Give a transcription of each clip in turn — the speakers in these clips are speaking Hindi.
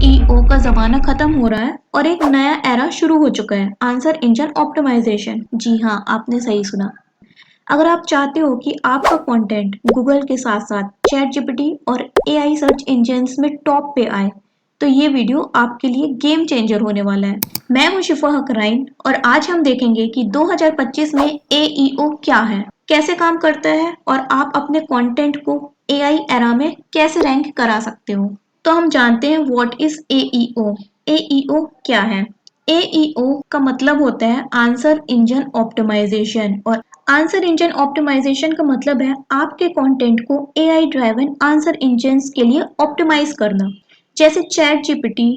एईओ का जमाना खत्म हो रहा है और एक नया एरा शुरू हो चुका है, आंसर इंजन ऑप्टिमाइजेशन। जी हाँ, आपने सही सुना। अगर आप चाहते हो कि आपका कंटेंट गूगल के साथ साथ चैट जीपीटी और एआई सर्च इंजन्स में टॉप पे आए, तो ये वीडियो आपके लिए गेम चेंजर होने वाला है। मैं हूं शिफा हकराइन और आज हम देखेंगे कि 2025 में एईओ क्या है, कैसे काम करता है और आप अपने कंटेंट को एआई एरा में कैसे रैंक करा सकते हो। तो हम जानते हैं व्हाट इज एईओ। एईओ क्या है? एईओ का मतलब होता है आंसर इंजन ऑप्टिमाइजेशन, और आंसर इंजन ऑप्टिमाइजेशन का मतलब है आपके कंटेंट को एआई ड्राइवन आंसर इंजन्स के लिए ऑप्टिमाइज करना। जैसे चैट जीपीटी,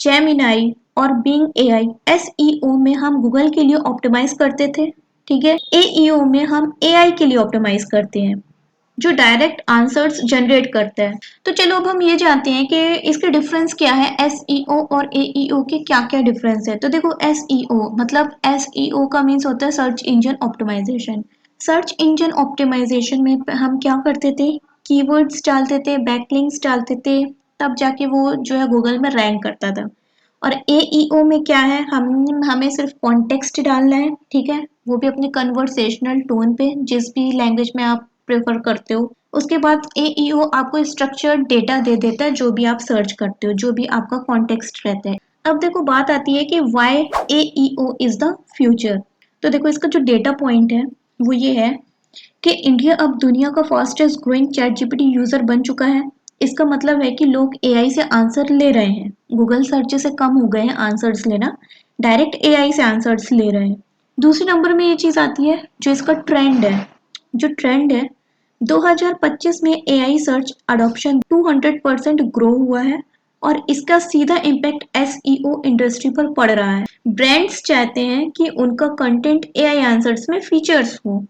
जेमिनाई और बिंग एआई एसईओ में हम गूगल के लिए ऑप्टिमाइज करते थे, ठीक है। एईओ में हम एआई के लिए ऑप्टिमाइज करते हैं जो डायरेक्ट आंसर्स जनरेट करता है। तो चलो अब हम ये जानते हैं कि इसके डिफरेंस क्या है, एसईओ और एईओ के क्या क्या डिफरेंस है। तो देखो, एसईओ मतलब एसईओ का मीन्स होता है search engine optimisation. Search engine optimisation में हम क्या करते थे, कीवर्ड्स डालते थे, बैकलिंक्स डालते थे, तब जाके वो जो है गूगल में रैंक करता था। और एईओ में क्या है, हमें सिर्फ कॉन्टेक्स्ट डालना है, ठीक है, वो भी अपने कन्वर्सेशनल टोन पे, जिस भी लैंग्वेज में आप प्रेफर करते हो। उसके बाद एईओ आपको स्ट्रक्चर्ड डेटा दे देता है, जो भी आप सर्च करते हो, जो भी आपका कॉन्टेक्स्ट रहता है। अब देखो बात आती है कि why AEO is the future. तो देखो इसका जो डेटा पॉइंट है वो ये है कि इंडिया अब दुनिया का fastest growing chat GPT user बन चुका है। इसका मतलब है कि लोग एआई से आंसर ले रहे हैं, गूगल सर्च से कम हो गए हैं आंसर्स लेना, डायरेक्ट एआई से आंसर्स ले रहे हैं। दूसरे नंबर में ये चीज आती है जो इसका ट्रेंड है। जो ट्रेंड है, 2025 में एआई सर्च अडॉप्शन 200% ग्रो हुआ है और इसका सीधा इम्पैक्ट एसईओ इंडस्ट्री पर पड़ रहा है। ब्रांड्स चाहते हैं कि उनका कंटेंट एआई आंसर्स में फीचर्स हो।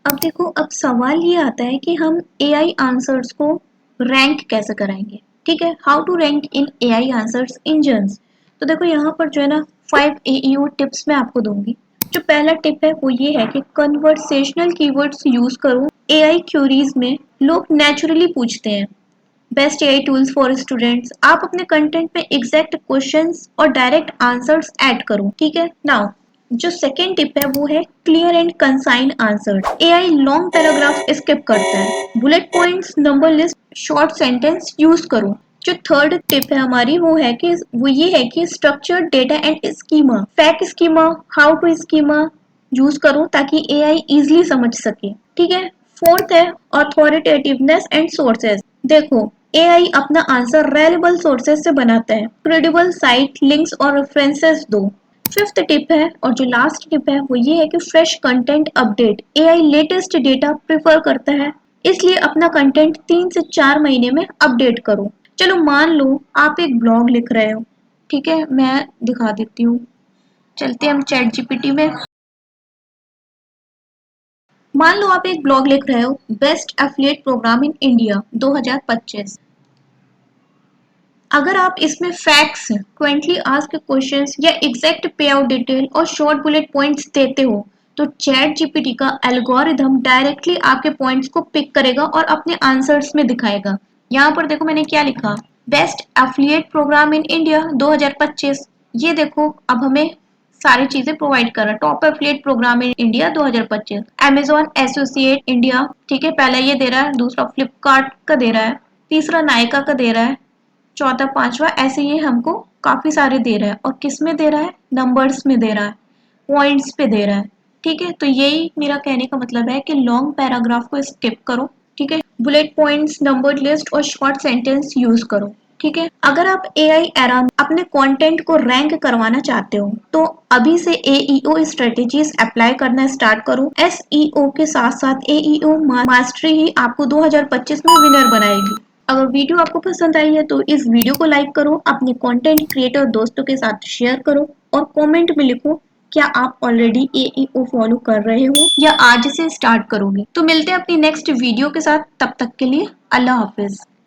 अब देखो, अब सवाल ये आता है कि हम एआई आंसर्स को रैंक कैसे कराएंगे, ठीक है। How to rank in AI answers engines. तो देखो यहाँ पर जो है ना 5 एईओ टिप्स मैं आपको दूंगी। जो पहला टिप है वो ये है कि कन्वर्सेशनल कीवर्ड्स यूज करो। एआई क्वेरीज में लोग नेचुरली पूछते हैं। Best AI tools for students, आप अपने कंटेंट में एग्जैक्ट क्वेश्चंस और डायरेक्ट आंसर्स ऐड करो, ठीक है। नाउ जो सेकेंड टिप है वो है clear and consign answer. AI long paragraph skip करता है, bullet points, number list, short sentence use करो। जो थर्ड टिप है हमारी वो ये है कि structured data and schema, fact schema, how to schema use करो ताकि एआई इजीली समझ सके, ठीक है। फोर्थ है अथॉरिटेटिवनेस एंड सोर्सेज। देखो, एआई अपना आंसर रेलेबल सोर्सेज से बनाता है, क्रेडिबल साइट लिंक्स और रेफरेंसेस दो। फिफ्थ टिप है और जो लास्ट टिप है वो ये है कि fresh content update. AI latest data prefer करता है, इसलिए अपना कंटेंट 3 से 4 महीने में अपडेट करो। चलो मान लो आप एक ब्लॉग लिख रहे हो, ठीक है, मैं दिखा देती हूँ। चलते हैं हम चैट जीपीटी में। मान लो आप एक ब्लॉग लिख रहे हो, best affiliate program in India 2025। अगर आप इसमें फैक्ट्स, फ्रिक्वेंटली आस्क्ड क्वेश्चंस या एग्जैक्ट पे आउट डिटेल और शॉर्ट बुलेट पॉइंट्स देते हो तो चैट जीपीटी का एल्गोरिदम डायरेक्टली आपके पॉइंट्स को पिक करेगा और अपने आंसर्स में दिखाएगा। यहाँ पर देखो मैंने क्या लिखा, best affiliate program in India 2025। ये देखो अब हमें सारी चीजें प्रोवाइड कर रहा है। Top affiliate program in India 2025, Amazon associate India, ठीक है, पहला ये दे रहा है, दूसरा फ्लिपकार्ट का दे रहा है, तीसरा नायका का दे रहा है, चौथा पांचवा, ऐसे ये हमको काफी सारे दे रहा है। और किस में दे रहा है, नंबर्स में दे रहा है, पॉइंट्स पे दे रहा है, ठीक है। तो यही मेरा कहने का मतलब है कि लॉन्ग पैराग्राफ को स्किप करो, ठीक है, बुलेट पॉइंट्स, नंबर लिस्ट और शॉर्ट सेंटेंस यूज करो, ठीक है। अगर आप एआई एरा में अपने कंटेंट को रैंक करवाना चाहते हो तो अभी से एईओ स्ट्रेटेजीज अप्लाई करना स्टार्ट करो। एसईओ के साथ साथ एईओ मास्टरी ही आपको 2025 में विनर बनाएगी। अगर वीडियो आपको पसंद आई है तो इस वीडियो को लाइक करो, अपने कंटेंट क्रिएटर दोस्तों के साथ शेयर करो और कमेंट में लिखो क्या आप ऑलरेडी एईओ फॉलो कर रहे हो या आज से स्टार्ट करोगे। तो मिलते हैं अपनी नेक्स्ट वीडियो के साथ, तब तक के लिए अल्लाह हाफिज।